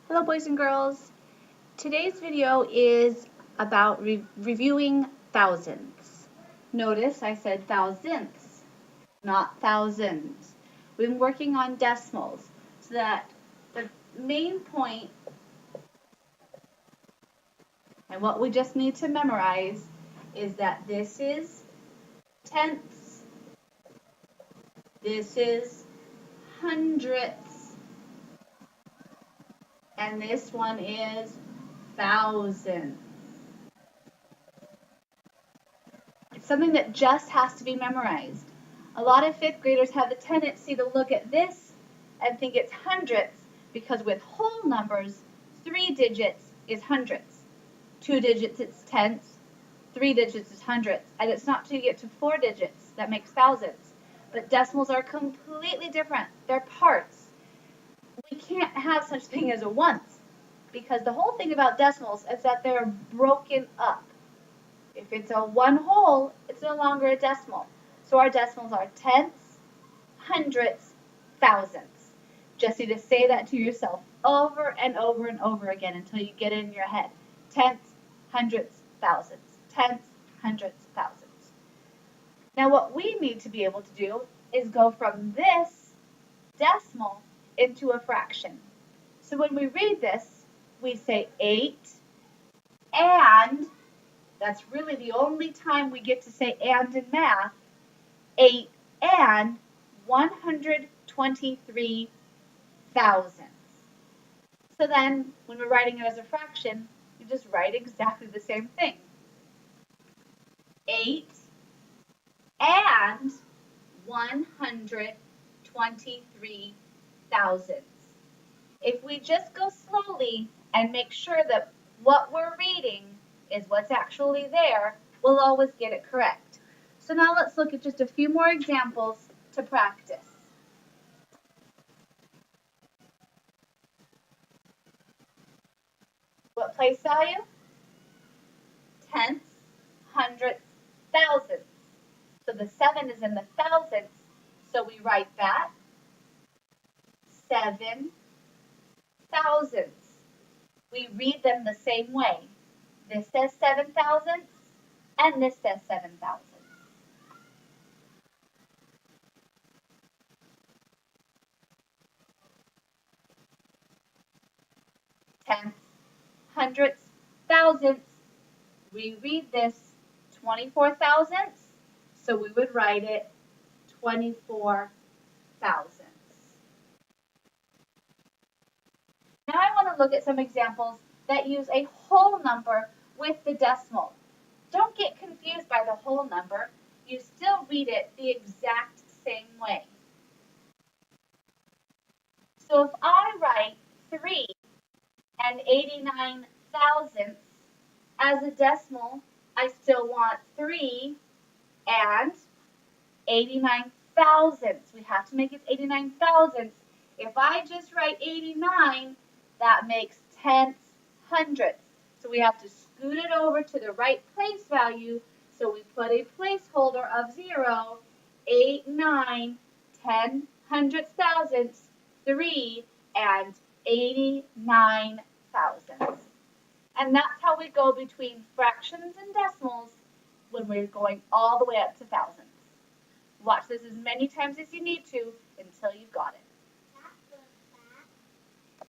Hello boys and girls. Today's video is about reviewing thousandths. Notice I said thousandths, not thousands. We've been working on decimals so that the main point and what we just need to memorize is that this is tenths, this is hundredths, and this one is thousandths. It's something that just has to be memorized. A lot of fifth graders have the tendency to look at this and think it's hundredths because with whole numbers, 3 digits is hundredths. 2 digits it's tenths, 3 digits is hundredths, and it's not till you get to 4 digits that makes thousandths. But decimals are completely different. They're parts. We can't have such thing as a once because the whole thing about decimals is that they're broken up. If it's a one whole, it's no longer a decimal. So our decimals are tenths, hundredths, thousandths. Just need to say that to yourself over and over and over again until you get it in your head. Tenths, hundredths, thousandths. Tenths, hundredths, thousandths. Now what we need to be able to do is go from this decimal into a fraction. So when we read this, we say 8 and that's really the only time we get to say and in math, 8 and 123 thousandths. So then, when we're writing it as a fraction, we just write exactly the same thing. 8 and 123 thousandths. If we just go slowly and make sure that what we're reading is what's actually there, we'll always get it correct. So now let's look at just a few more examples to practice. What place value? Tenths, hundredths, thousandths. So the 7 is in the thousandths, so we write that 7 thousandths. We read them the same way. This says 7 thousandths, and this says 7 thousandths. Tenths, hundredths, thousandths. We read this 24 thousandths, so we would write it 24 thousandths. Now I want to look at some examples that use a whole number with the decimal. Don't get confused by the whole number. You still read it the exact same way. So if I write 3 and 89 thousandths as a decimal, I still want 3 and 89 thousandths. We have to make it 89 thousandths. If I just write 89, that makes tenths, hundredths. So we have to scoot it over to the right place value. So we put a placeholder of 0, 8, 9, 10, hundredths, thousandths, 3, and 89 thousandths. And that's how we go between fractions and decimals when we're going all the way up to thousandths. Watch this as many times as you need to until you've got it.